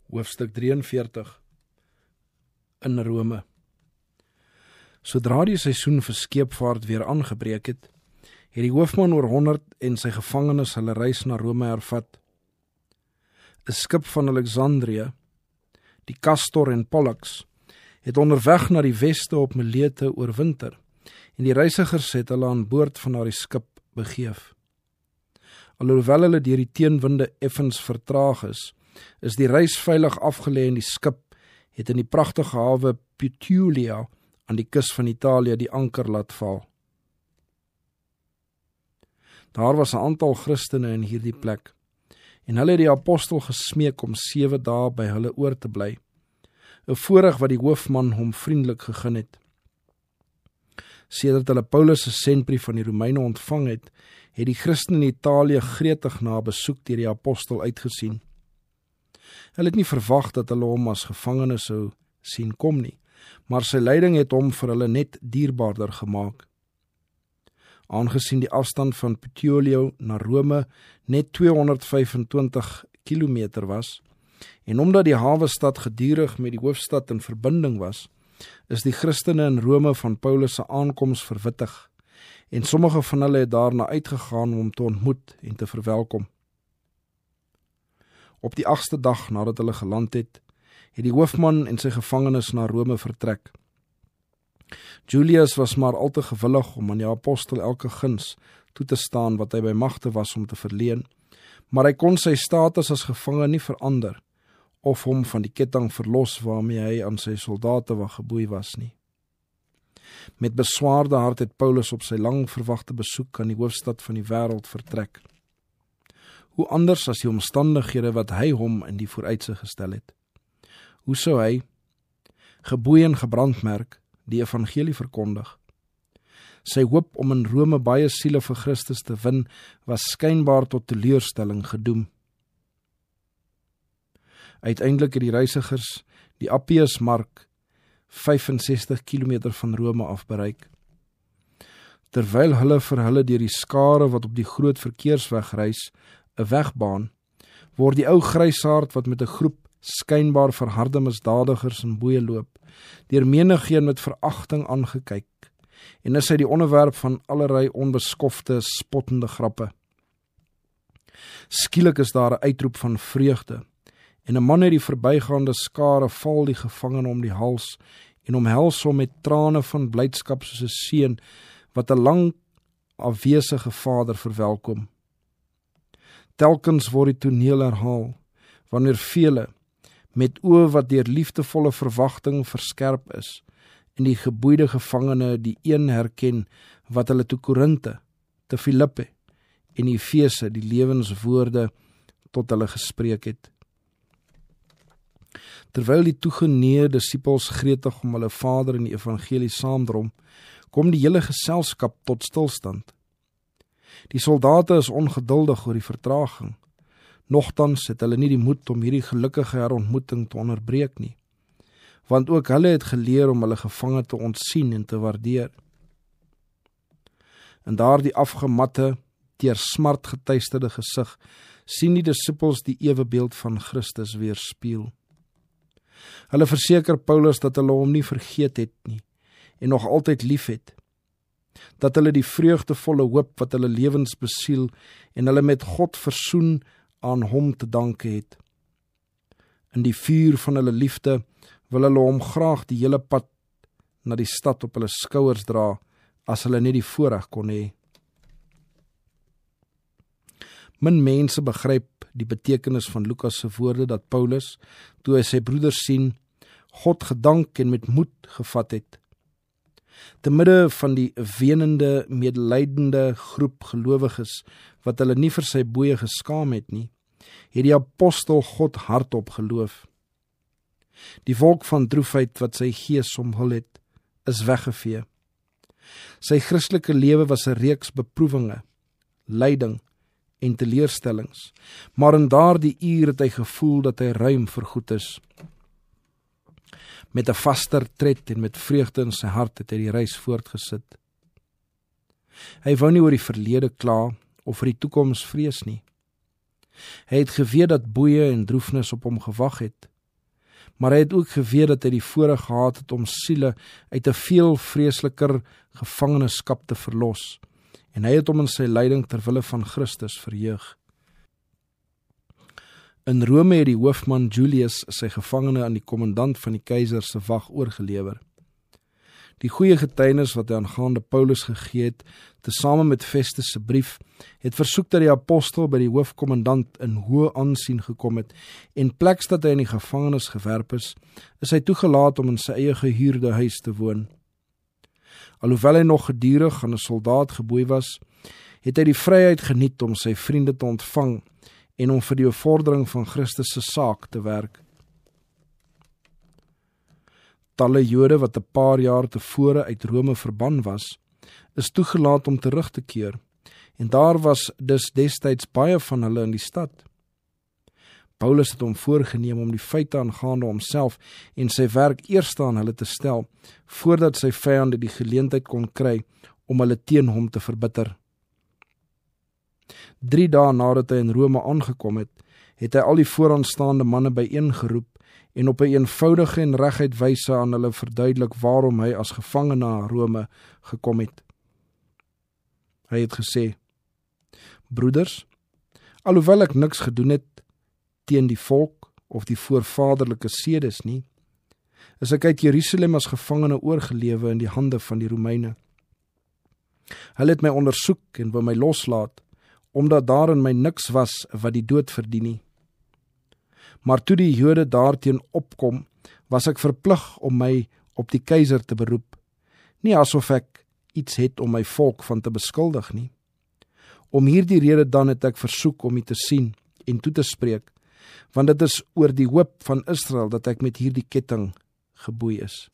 Hoofstuk 43 in Rome. Sodra die seisoen vir skeepvaart weer aangebreek het die hoofman oor 100 en sy gevangenes hulle reis na Rome hervat. 'n Skip van Alexandrië, die Castor en Pollux, het onderweg na die weste op Milete oorwinter en die reisigers het hulle aan boord van daardie skip begeef. Alhoewel hulle deur die teenwinde effens vertraag is die reis veilig afgelê en die skip het in die pragtige hawe Puteolia aan die kus van Italië die anker laat val. Daar was 'n aantal Christene in hierdie plek en hulle het die apostel gesmeek om 7 dae by hulle oor te bly, 'n voorreg wat die hoofman hom vriendelik gegee het. Sedert hulle Paulus se sendbrief van die Romeine ontvang het die Christene in Italië gretig na 'n besoek deur die apostel uitgesien. Hulle het nie verwag dat hulle hom as gevangene sou sien kom nie, maar sy lyding het hom vir hulle net dierbaarder gemaak. Aangesien die afstand van Puteolia na Rome net 225 kilometer was, en omdat die hawestad gedurig met die hoofstad in verbinding was, is die Christene in Rome van Paulus se aankoms verwittig, en sommige van hulle het daarna uitgegaan om hom te ontmoet en te verwelkom. Op die 8ste dag nadat hulle geland het die hoofman en sy gevangenes na Rome vertrek. Julius was maar al te gewillig om aan die apostel elke guns toe te staan wat hy by magte was om te verleen, maar hy kon sy status as gevangene nie verander of hom van die ketting verlos waarmee hy aan sy soldate geboei was nie. Met beswaarde hart het Paulus op sy lang verwagte besoek aan die hoofstad van die wêreld vertrek. Hoe anders as die omstandighede wat hy hom in die vooruitsig gestel het. Hoe sou hy, geboei en gebrandmerk, die evangelie verkondig? Sy hoop om in Rome baie siele vir Christus te win, was skynbaar tot teleurstelling gedoem. Uiteindelik het die reisigers die Appius Mark 65 kilometer van Rome af bereik. Terwyl hulle vir hulle deur die skare wat op die groot verkeersweg reis, 'n weg baan, word die ou grysaard wat met 'n groep skynbaar verharde misdadigers in boeye loop, deur menigeen met veragting aangekyk, en is hy die onderwerp van allerlei onbeskofte, spottende grappe. Skielik is daar 'n uitroep van vreugde, en 'n man uit die verbygaande skare val die gevangene om die hals en omhels hom met trane van blydskap soos 'n seun wat 'n lang afwesige vader verwelkom. Telkens word die toneel herhaal, wanneer vele, met oë wat deur liefdevolle verwagting verskerp is, en die geboeide gevangene die een herken wat hulle te Korinte, te Filippe en Efese die lewenswoorde tot hulle gespreek het. Terwyl die toegenee disippels gretig om hulle Vader in die evangelie saamdrom, kom die hele geselskap tot stilstand. Die soldate is ongeduldig oor die vertraging. Nogtans het hulle nie die moed om hierdie gelukkige herontmoeting te onderbreek nie, want ook hulle het geleer om hulle gevangene te ontsien en te waardeer. In daardie afgematte, deur smart getuisterde gesig, sien die disippels die ewebeeld van Christus weerspieël. Hulle verseker Paulus dat hulle hom nie vergeet het nie, en nog altyd lief het, dat hulle die vreugdevolle hoop wat hulle lewens besiel en hulle met God versoen aan hom te danke het. In die vuur van hulle liefde wil hulle hom graag die hele pad na die stad op hulle skouers dra, as hulle net die voorreg kon hê. Min mense begryp die betekenis van Lukas se woorde dat Paulus, toe hy sy broeders sien, God gedank en met moed gevat het. Te midde van die wenende, medelydende groep gelowiges, wat hulle nie vir sy boeye geskaam het nie, het die apostel God hardop geloof. Die wolk van droefheid wat sy gees omhul het, is weggevee. Sy Christelike lewe was 'n reeks beproewinge, lyding en teleurstellings, maar in daardie uur het hy gevoel dat hy ruim vergoed is. Met 'n vaster tred en met vreugde in sy hart het hy die reis voortgesit. Hy wou nie oor die verlede kla of vir die toekoms vrees nie. Hy het geweet dat boeye en droefnis op hom gewag het, maar hy het ook geweet dat hy die voorreg gehad het om siele uit 'n veel vreesliker gevangenskap te verlos, en hy het hom in sy lyding ter wille van Christus verheug. In Rome het die hoofman Julius sy gevangene aan die kommandant van die keiser se wag oorgelewer. Die goeie getuienis wat hy aangaande Paulus gegee het, tesame met Festus se brief, het versoek dat die apostel by die hoofkommandant in hoë aansien gekom het, en pleks dat hy in die gevangenis gewerp is hy toegelaat om in sy eie gehuurde huis te woon. Alhoewel hy nog gedurig aan 'n soldaat geboei was, het hy die vryheid geniet om sy vriende te ontvang en om vir die bevordering van Christus se saak te werk. Talle Jode wat 'n paar jaar tevore uit Rome verban was, is toegelaat om terug te keer, en daar was dus destyds baie van hulle in die stad. Paulus het hom voorgeneem om die feite aangaande homself en sy werk eerste aan hulle te stel, voordat sy vyande die geleentheid kon kry om hulle teen hom te verbitter. 3 dae nadat hy in Rome aangekom het, het hy al die vooraanstaande manne byeengeroep en op 'n eenvoudige en reguit wyse aan hulle verduidelik waarom hy as gevangene na Rome gekom het. Hy het gesê: "Broeders, alhoewel ek niks gedoen het teen die volk of die voorvaderlike sedes nie, is ek uit Jerusalem as gevangene oorgelewe in die hande van die Romeine. Hulle het my ondersoek en wou my loslaat, omdat daar in my niks was wat die dood verdien nie. Maar toe die Jode daarteen opkom, was ek verplig om my op die keiser te beroep, nie asof ek iets het om my volk van te beskuldig nie. Om hierdie rede dan het ek versoek om u te sien en toe te spreek, want dit is oor die hoop van Israel dat ek met hierdie ketting geboei is."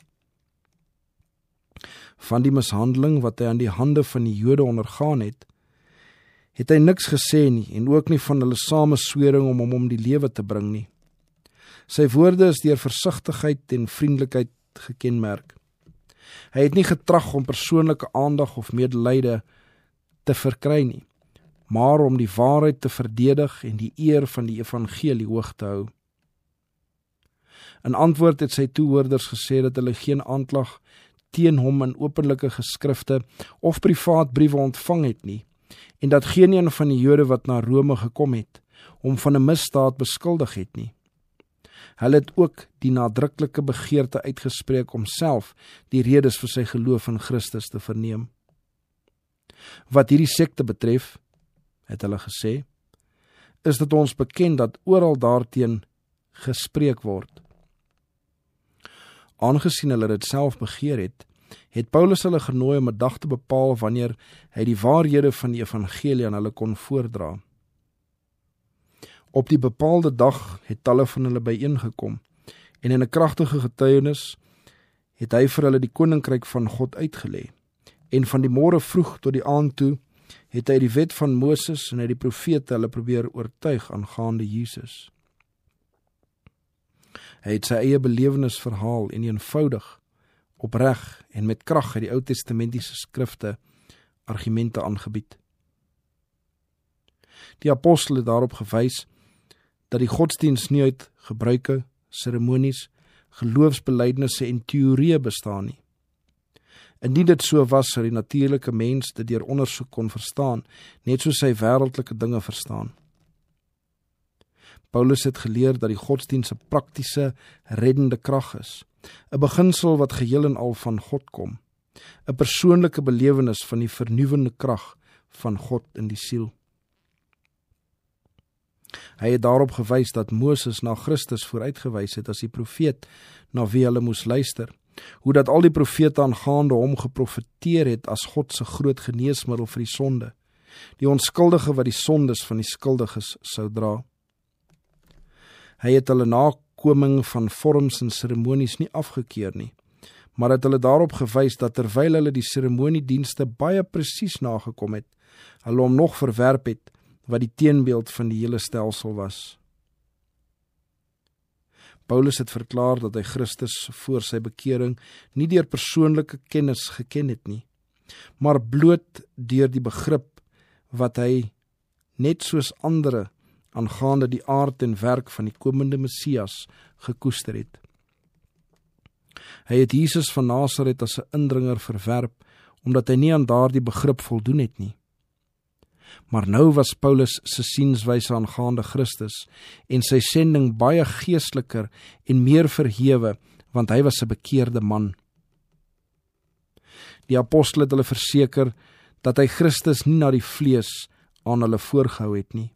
Van die mishandeling wat hy aan die hande van die Jode ondergaan het hy niks gesê nie, en ook nie van hulle sameswering om hom om die lewe te bring nie. Sy woorde is deur versigtigheid en vriendelikheid gekenmerk. Hy het nie getrag om persoonlike aandag of medelyde te verkry nie, maar om die waarheid te verdedig en die eer van die evangelie hoog te hou. In antwoord het sy toehoorders gesê dat hulle geen aanklag teen hom in openlike geskrifte of privaat briewe ontvang het nie, en dat geen een van die Jode wat na Rome gekom het, hom van 'n misdaad beskuldig het nie. Hulle het ook die nadruklike begeerte uitgespreek om self die redes vir sy geloof in Christus te verneem. Wat hierdie sekte betref, het hulle gesê, is dit ons bekend dat oral daarteen gespreek word. Aangesien hulle dit self begeer het Paulus hulle genooi om 'n dag te bepaal wanneer hy die waarhede van die evangelie aan hulle kon voordra. Op die bepaalde dag het talle van hulle byeengekom, en in 'n kragtige getuienis het hy vir hulle die koninkryk van God uitgelê, en van die môre vroeg tot die aand toe het hy die wet van Moses en hy die profete hulle probeer oortuig aangaande Jesus. Hy het sy eie belewenis verhaal en eenvoudig, opreg en met krag uit die Ou Testamentiese skrifte argumente aangebied. Die apostel het daarop gewys dat die godsdiens nie uit gebruike, seremonies, geloofsbelydenisse en teorieë bestaan nie. Indien dit so was, sou die natuurlike mens dit deur ondersoek kon verstaan, net soos hy wêreldlike dinge verstaan. Paulus het geleer dat die godsdiens 'n praktiese, reddende krag is, 'n beginsel wat geheel en al van God kom, 'n persoonlike belewenis van die vernuwende krag van God in die siel. Hy het daarop gewys dat Moses na Christus vooruitgewys het as die profeet na wie hulle moes luister, hoe dat al die profete aangaande hom geprofeteer het as God se groot geneesmiddel vir die sonde, die onskuldige wat die sondes van die skuldiges sou dra. Hy het hulle nakoming van vorms en seremonies nie afgekeer nie, maar het hulle daarop gewys dat terwyl hulle die seremoniedienste baie presies nagekom het, hulle hom nog verwerp het, wat die teenbeeld van die hele stelsel was. Paulus het verklaar dat hy Christus voor sy bekering nie deur persoonlike kennis geken het nie, maar bloot deur die begrip wat hy net soos ander aangaande die aard en werk van die komende Messias gekoester het. Hy het Jesus van Nasaret as 'n indringer verwerp, omdat hy nie aan daardie begrip voldoen het nie. Maar nou was Paulus se sienswyse aangaande Christus en sy sending baie geesteliker en meer verhewe, want hy was 'n bekeerde man. Die apostel het hulle verseker dat hy Christus nie na die vlees aan hulle voorgehou het nie.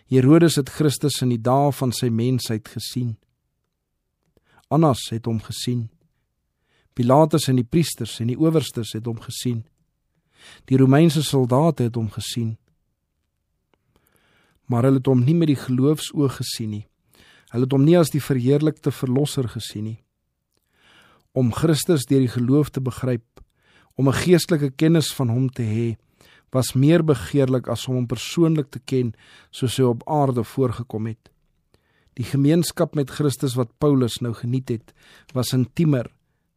Herodes het Christus in die dae van sy mensheid gesien. Annas het hom gesien. Pilatus en die priesters en die owerstes het hom gesien. Die Romeinse soldate het hom gesien. Maar hulle het hom nie met die geloofsoog gesien nie. Hulle het hom nie as die verheerlikte verlosser gesien nie. Om Christus deur die geloof te begryp, om 'n geestelike kennis van hom te hê, was meer begeerlik as om hom persoonlik te ken soos hy op aarde voorgekom het. Die gemeenskap met Christus wat Paulus nou geniet het, was intiemer,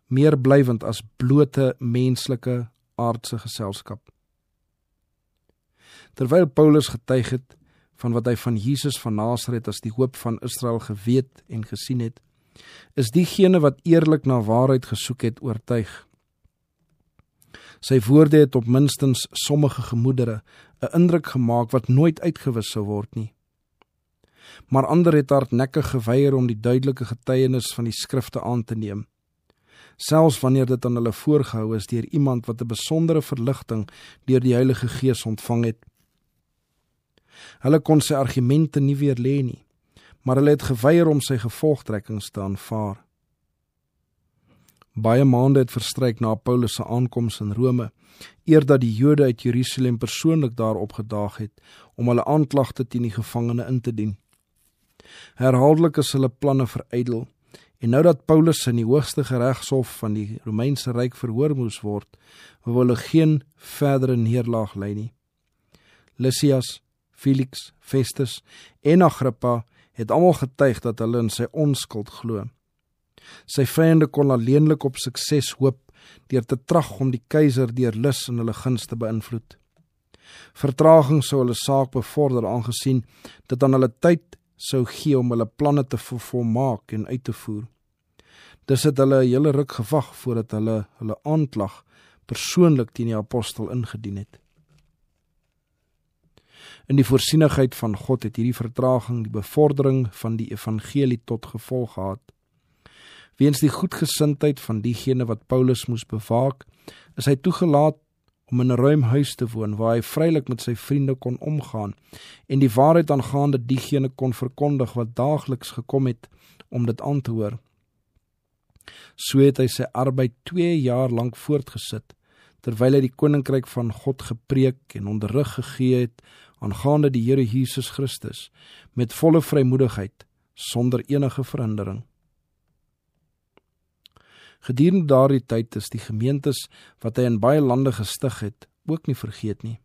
meer blywend as blote menslike aardse geselskap. Terwyl Paulus getuig het van wat hy van Jesus van Nasaret as die hoop van Israel geweet en gesien het, is diegene wat eerlik na waarheid gesoek het oortuig. Sy woorde het op minstens sommige gemoedere 'n indruk gemaak wat nooit uitgewis sou word nie. Maar ander het hardnekkig geweier om die duidelike getuienis van die skrifte aan te neem, selfs wanneer dit aan hulle voorgehou is deur iemand wat 'n besondere verligting deur die Heilige Gees ontvang het. Hulle kon sy argumente nie weerlê nie, maar hulle het geweier om sy gevolgtrekkings te aanvaar. Baie maande het verstryk na Paulus se aankoms in Rome, eerdat die Jode uit Jerusalem persoonlik daar opgedaag het om hulle aanklagte teen die gevangene in te dien. Herhaaldelik is hulle planne verydel, en nou dat Paulus in die hoogste geregshof van die Romeinse Ryk verhoor moes word, wou hulle geen verdere neerlaag ly nie. Lysias, Felix, Festus en Agrippa het almal getuig dat hulle in sy onskuld glo. Sy vyande kon alleenlik op sukses hoop deur te trag om die keiser deur lus in hulle guns te beïnvloed. Vertraging sou hulle saak bevorder, aangesien dit aan hulle tyd sou gee om hulle planne te volmaak en uit te voer. Dus het hulle 'n hele ruk gewag voordat hulle aanklag persoonlik teen die apostel ingedien het. In die voorsienigheid van God het hierdie vertraging die bevordering van die evangelie tot gevolg gehad. Weens die goedgesindheid van diegene wat Paulus moes bewaak, is hy toegelaat om in 'n ruim huis te woon, waar hy vrylik met sy vriende kon omgaan en die waarheid aangaande diegene kon verkondig wat daagliks gekom het om dit aan te hoor. So het hy sy arbeid 2 jaar lank voortgesit, terwyl hy die koninkryk van God gepreek en onderrig gegee het aangaande die Here Jesus Christus, met volle vrymoedigheid, sonder enige verhindering. Gedurende daardie tyd is die gemeentes wat hy in baie lande gestig het, ook nie vergeet nie.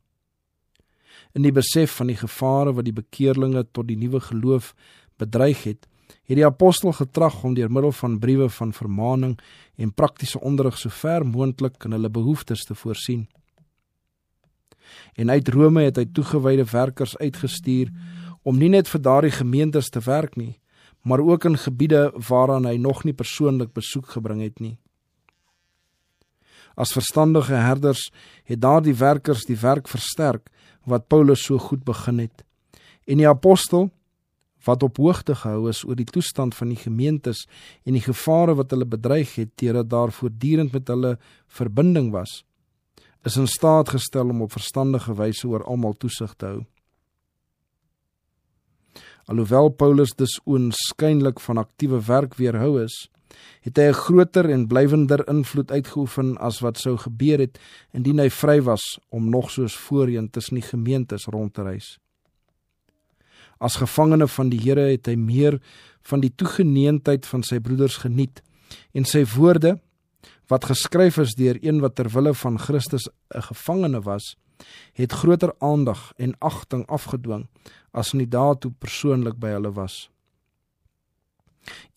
In die besef van die gevare wat die bekeerlinge tot die nuwe geloof bedreig het die apostel getrag om deur middel van briewe van vermaning en praktiese onderrig so ver moontlik in hulle behoeftes te voorsien. En uit Rome het hy toegewyde werkers uitgestuur om nie net vir daardie gemeentes te werk nie, maar ook in gebiede waaraan hy nog nie persoonlik besoek gebring het nie. As verstandige herders het daardie werkers die werk versterk wat Paulus so goed begin het. En die apostel, wat op hoogte gehou is oor die toestand van die gemeentes en die gevare wat hulle bedreig het, deurdat daar voortdurend met hulle verbinding was, is in staat gestel om op verstandige wyse oor almal toesig te hou. Alhoewel Paulus dus oënskynlik van aktiewe werk weerhou is, het hy 'n groter en blywender invloed uitgeoefen as wat sou gebeur het indien hy vry was om nog soos voorheen tussen die gemeentes rond te reis. As gevangene van die Here het hy meer van die toegeneentheid van sy broeders geniet en sy woorde, wat geskryf is deur een wat ter wille van Christus 'n gevangene was, het groter aandag en agting afgedwing as in die dae toe persoonlik by hulle was.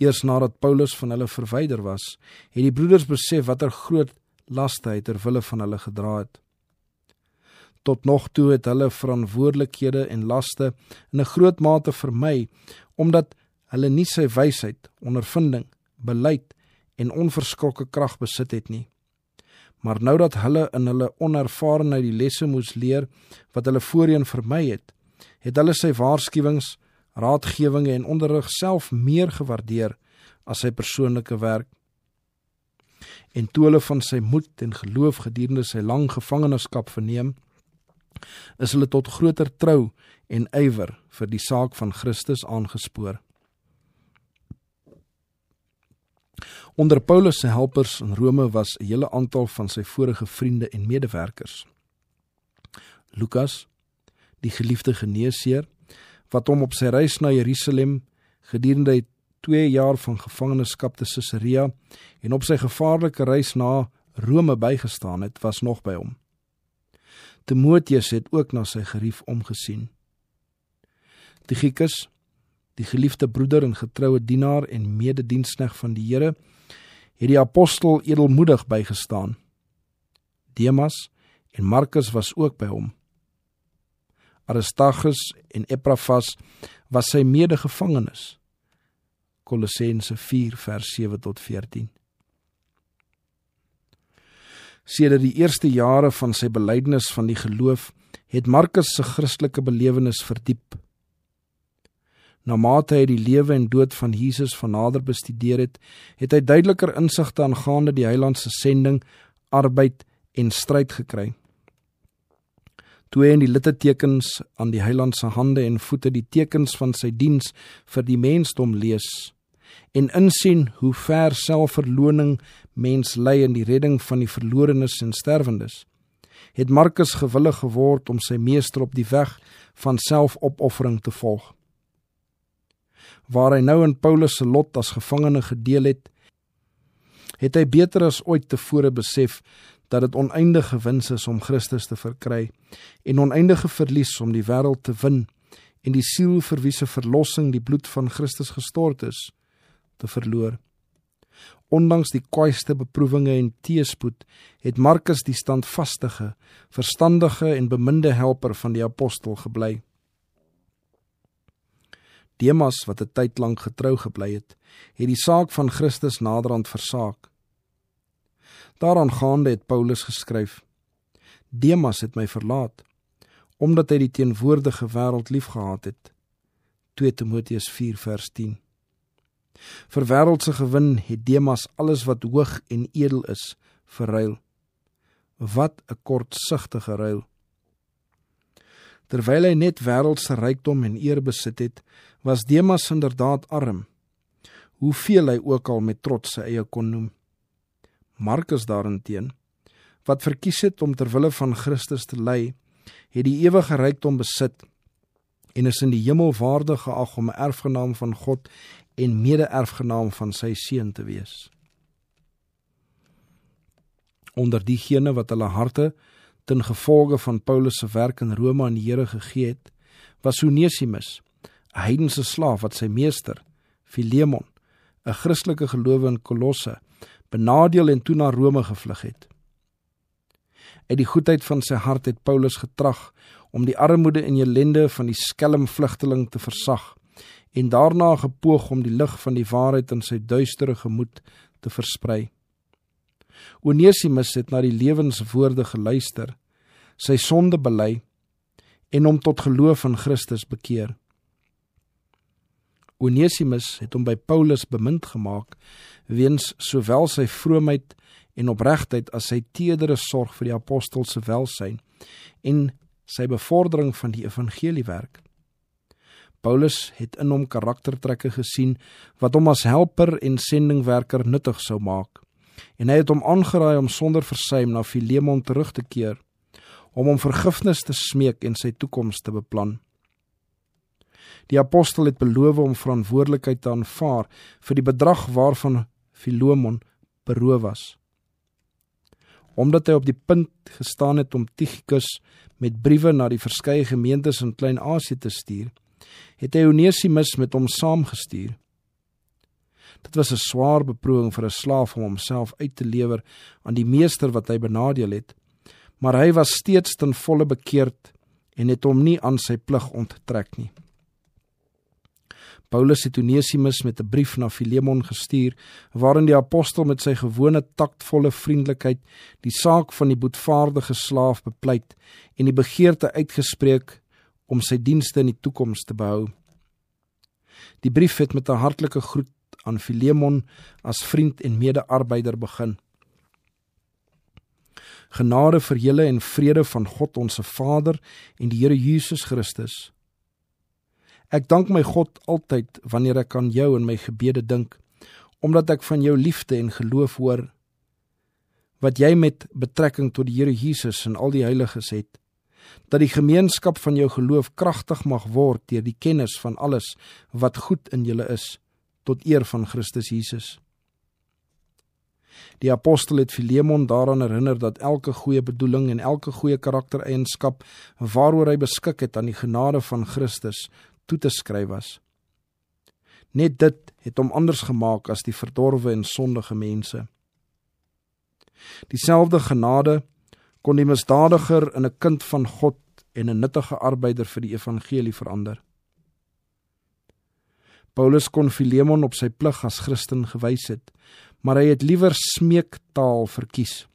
Eers nadat Paulus van hulle verwyder was, het die broeders besef watter groot laste hy ter wille van hulle gedra het. Tot nog toe het hulle verantwoordelikhede en laste in 'n groot mate vermy, omdat hulle nie sy wysheid, ondervinding, beleid en onverskrokke krag besit het nie. Maar nou dat hulle in hulle onervarenheid die lesse moes leer wat hulle voorheen vermy het, het hulle sy waarskuwings, raadgewinge en onderrig self meer gewaardeer as sy persoonlike werk. En toe hulle van sy moed en geloof gedurende sy lang gevangenskap verneem, is hulle tot groter trou en ywer vir die saak van Christus aangespoor. Onder Paulus se helpers in Rome was 'n hele aantal van sy vorige vriende en medewerkers. Lukas, die geliefde geneesheer, wat hom op sy reis na Jerusalem gedurende die 2 jaar van gevangenskap te Caesarea en op sy gevaarlike reis na Rome bygestaan het, was nog by hom. Timotheus het ook na sy gerief omgesien. Tychicus, die geliefde broeder en getroue dienaar en medediensknegt van die Here, het die apostel edelmoedig bygestaan. Demas en Markus was ook by hom. Aristarchus en Epaphras was sy medegevangenes. Kolossense 4 vers 7 tot 14. Sedert die eerste jare van sy belydenis van die geloof, het Markus se Christelike belewenis verdiep. Na mate hy die lewe en dood van Jesus van nader bestudeer het, het hy duideliker insigte aangaande die Heiland se sending, arbeid en stryd gekry. Toe hy in die littekens aan die Heiland se hande en voete die tekens van sy diens vir die mensdom lees, en insien hoe ver selfverloning mens lei in die redding van die verlorenes en sterwendes, het Markus gewillig geword om sy meester op die weg van selfopoffering te volg. Waar hy nou in Paulus se lot as gevangene gedeel het, het hy beter as ooit tevore besef dat dit oneindige wins is om Christus te verkry en oneindige verlies om die wêreld te win en die siel vir wie se verlossing die bloed van Christus gestort is, te verloor. Ondanks die kwaaiste beproewinge en teëspoed, het Markus die standvastige, verstandige en beminde helper van die apostel gebly. Demas, wat 'n tyd lank getrou gebly het die saak van Christus naderhand versaak. Daaraan gaande het Paulus geskryf: Demas het my verlaat, omdat hy die teenwoordige wêreld liefgehad het. 2 Timotheus 4 vers 10. Vir wêreldse gewin het Demas alles wat hoog en edel is, verruil. Wat 'n kortsigtige ruil. Terwyl hy net wêreldse rykdom en eer besit het, was Demas inderdaad arm, hoeveel hy ook al met trots sy eie kon noem. Markus daarenteen, wat verkies het om ter wille van Christus te ly, het die ewige rykdom besit en is in die hemel waardig geag om 'n erfgenaam van God en mede-erfgenaam van sy seun te wees. Onder diegene wat hulle harte ten gevolge van Paulus se werk in Rome aan die Here gegee het, was Onesimus, 'n heidense slaaf wat sy meester, Filemon, 'n Christelike gelowe in Kolosse, benadeel en toe na Rome gevlug het. Uit die goedheid van sy hart het Paulus getrag om die armoede en ellende van die skelm vlugteling te versag en daarna gepoog om die lig van die waarheid in sy duistere gemoed te versprei. Onesimus het na die lewenswoorde geluister, sy sonde bely en hom tot geloof in Christus bekeer. Onesimus het hom by Paulus bemind gemaak, weens sowel sy vroomheid en opregtheid as sy teedere sorg vir die apostel se welsyn en sy bevordering van die evangeliewerk. Paulus het in hom karaktertrekke gesien wat hom as helper en sendingwerker nuttig sou maak, en hy het hom aangeraai om sonder versuim na Filemon terug te keer, om vergifnis te smeek en sy toekoms te beplan. Die apostel het beloof om verantwoordelikheid te aanvaar vir die bedrag waarvan Filemon beroof was. Omdat hy op die punt gestaan het om Tychicus met briewe na die verskeie gemeentes in Klein-Asië te stuur, het hy Onesimus met hom saamgestuur. Dit was 'n swaar beproewing vir 'n slaaf om homself uit te lewer aan die meester wat hy benadeel het, maar hy was steeds ten volle bekeerd en het hom nie aan sy plig onttrek nie. Paulus het Onesimus met 'n brief na Filemon gestuur, waarin die apostel met sy gewone taktvolle vriendelikheid die saak van die boetvaardige slaaf bepleit en die begeerte uitgespreek om sy dienste in die toekoms te behou. Die brief het met 'n hartlike groet aan Filemon as vriend en mede-arbeider begin. Genade vir julle en vrede van God ons Vader en die Here Jesus Christus. Ek dank my God altyd wanneer ek aan jou in my gebede dink, omdat ek van jou liefde en geloof hoor, wat jy met betrekking tot die Here Jesus en al die heiliges het, dat die gemeenskap van jou geloof kragtig mag word deur die kennis van alles wat goed in julle is, tot eer van Christus Jesus. Die apostel het Filemon daaraan herinner dat elke goeie bedoeling en elke goeie karaktereienskap waaroor hy beskik het aan die genade van Christus toe te skryf was. Net dit het hom anders gemaak as die verdorwe en sondige mense. Dieselfde genade kon die misdadiger in 'n kind van God en 'n nuttige arbeider vir die evangelie verander. Paulus kon Filemon op sy plig as Christen gewys het, maar hy het liewer smeektaal verkies.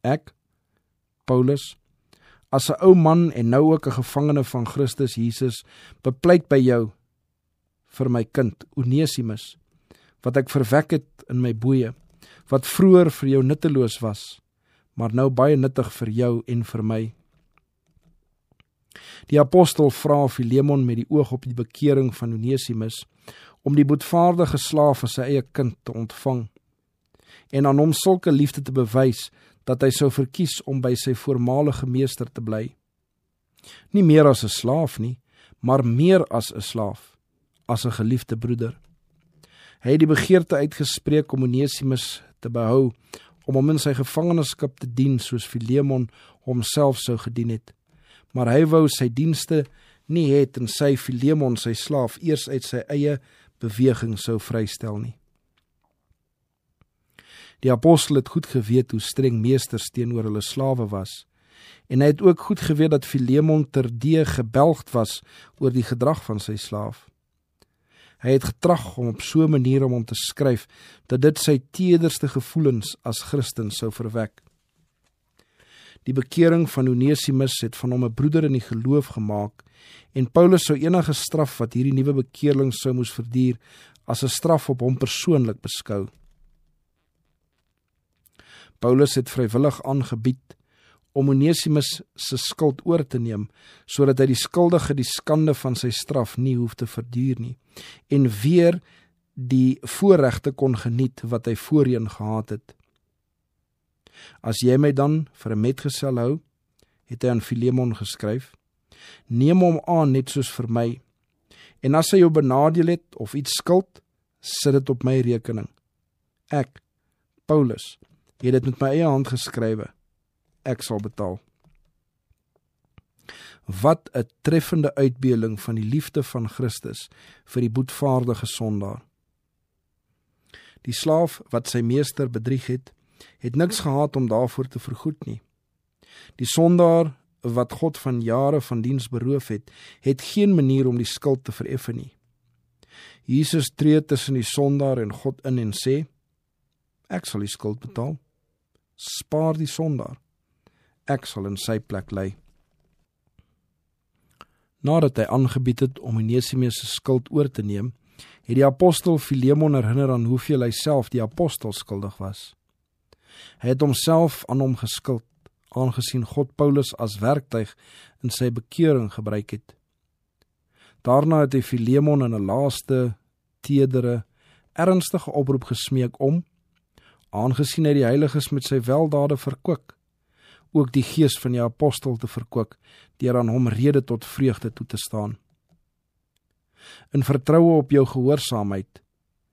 Ek, Paulus, as 'n ou man en nou ook 'n gevangene van Christus Jesus, bepleit by jou vir my kind Onesimus, wat ek verwek het in my boeye, wat vroeër vir jou nutteloos was, maar nou baie nuttig vir jou en vir my. Die apostel vra Filemon met die oog op die bekering van Onesimus om die boetvaardige slaaf as sy eie kind te ontvang en aan hom sulke liefde te bewys dat hy sou verkies om by sy voormalige meester te bly. Nie meer as 'n slaaf nie, maar meer as 'n slaaf, as 'n geliefde broeder. Hy het die begeerte uitgespreek om Onesimus te behou, om hom in sy gevangenskap te dien soos Filemon homself sou gedien het. Maar hy wou sy dienste nie het en sy Filemon, sy slaaf, eers uit sy eie beweging sou vrystel nie. Die apostel het goed geweet hoe streng meesters teenoor hulle slawe was, en hy het ook goed geweet dat Filemon terdee gebelgd was oor die gedrag van sy slaaf. Hy het getrag om op so 'n manier om hom te skryf, dat dit sy tederste gevoelens as Christen sou verwek. Die bekering van Onesimus het van hom 'n broeder in die geloof gemaak, en Paulus sou enige straf wat hierdie nuwe bekeerling sou moes verduur, as 'n straf op hom persoonlik beskou. Paulus het vrywillig aangebied om Onesimus se skuld oor te neem, sodat hy die skuldige die skande van sy straf nie hoef te verduur nie, en weer die voorregte kon geniet wat hy voorheen gehad het. As jy my dan vir 'n metgesel hou, het hy aan Filemon geskryf, neem hom aan net soos vir my, en as hy jou benadeel het of iets skuld, sit dit op my rekening. Ek, Paulus, het dit met my eie hand geskrywe, ek sal betaal. Wat 'n treffende uitbeelding van die liefde van Christus vir die boetvaardige sondaar. Die slaaf wat sy meester bedrieg het niks gehad om daarvoor te vergoed nie. Die sondaar wat God van jare van diens beroof het geen manier om die skuld te vereffen nie. Jesus tree tussen die sondaar en God in en sê, ek sal die skuld betaal. Spaar die sondaar. Ek sal in sy plek lê. Nadat hy aangebied het om Onesimus se skuld oor te neem, het die apostel Filemon herinner aan hoeveel hy self die apostel skuldig was. Hy het homself aan hom geskuld, aangesien God Paulus as werktuig in sy bekering gebruik het. Daarna het hy Filemon in 'n laaste, teedere, ernstige oproep gesmeek om, aangesien hy die heiliges met sy weldade verkwik, ook die gees van die apostel te verkwik, deur aan hom rede tot vreugde toe te staan. In vertroue op jou gehoorsaamheid,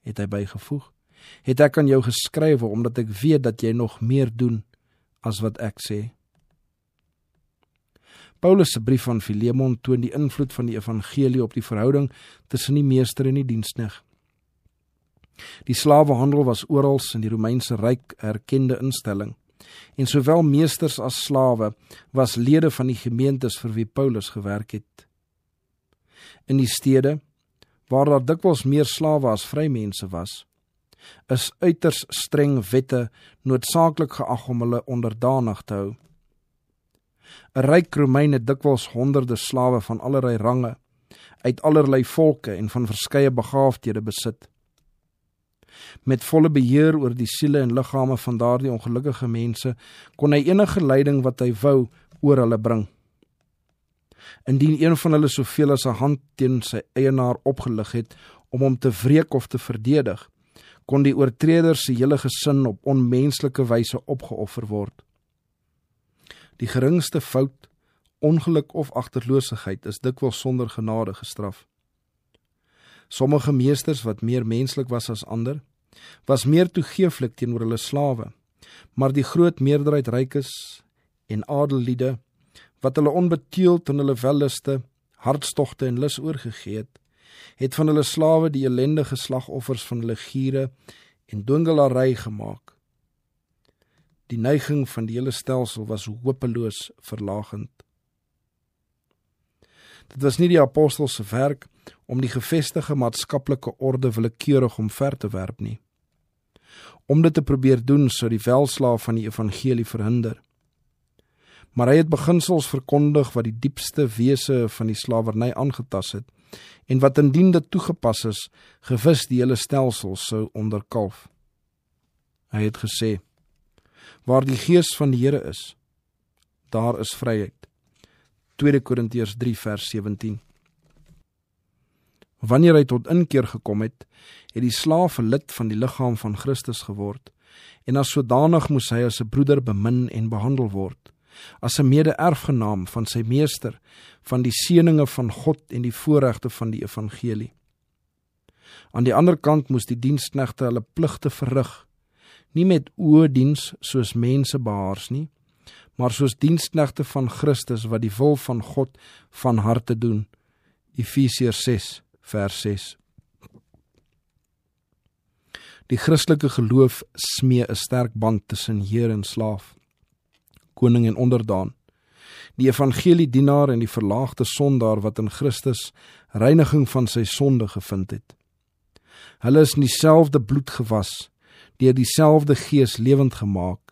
het hy bygevoeg, het ek aan jou geskrywe, omdat ek weet dat jy nog meer doen as wat ek sê. Paulus se brief aan Filemon toon die invloed van die evangelie op die verhouding tussen die meester en die diensknegt. Die slawehandel was oral in die Romeinse ryk 'n erkende instelling, en sowel meesters as slawe was lede van die gemeentes vir wie Paulus gewerk het. In die stede waar daar dikwels meer slawe as vrymense was, is uiters streng wette noodsaaklik geag om hulle onderdanig te hou. 'n Ryk Romein het dikwels honderde slawe van allerlei range, uit allerlei volke en van verskeie begaafdhede besit. Met volle beheer oor die siele en liggame van daardie ongelukkige mense, kon hy enige lyding wat hy wou oor hulle bring. Indien een van hulle soveel as 'n hand teen sy eienaar opgelig het om hom te wreek of te verdedig, kon die oortreder se hele gesin op onmenslike wyse opgeoffer word. Die geringste fout, ongeluk of agterloosheid is dikwels sonder genade gestraf. Sommige meesters wat meer menslik was as ander, was meer toegeeflik teenoor hulle slawe, maar die groot meerderheid rykes en adelliede, wat hulle onbeteeld in hulle welluste, hartstogte en lus oorgegee het van hulle slawe die ellendige slagoffers van hulle giere en dwingelary gemaak. Die neiging van die hele stelsel was hopeloos verlagend. Dit was nie die apostel se werk om die gevestigde maatskaplike orde willekeurig omver te werp nie. Om dit te probeer doen sou die welslaaf van die evangelie verhinder. Maar hy het beginsels verkondig wat die diepste wese van die slawerny aangetas het, en wat indien dit toegepas is, gewis die hele stelsel sou onderkalf. Hy het gesê, waar die gees van die Here is, daar is vryheid. 2 Korintiërs 3 vers 17. Wanneer hy tot inkeer gekom het, het die slaaf 'n lid van die liggaam van Christus geword, en as sodanig moes hy as 'n broeder bemin en behandel word, as 'n mede-erfgenaam van sy meester, van die seëninge van God en die voorregte van die evangelie. Aan die ander kant moes die diensknegte hulle pligte verrig, nie met oediens soos mense behaars nie, maar soos diensknegte van Christus wat die wil van God van harte doen. Efesiërs 6 vers 6. Die Christelike geloof smee 'n sterk band tussen Heer en slaaf, koning en onderdaan, die evangeliedienaar en die verlaagde sondaar wat in Christus reiniging van sy sonde gevind het. Hulle is in dieselfde bloed gewas, deur dieselfde gees lewend gemaak,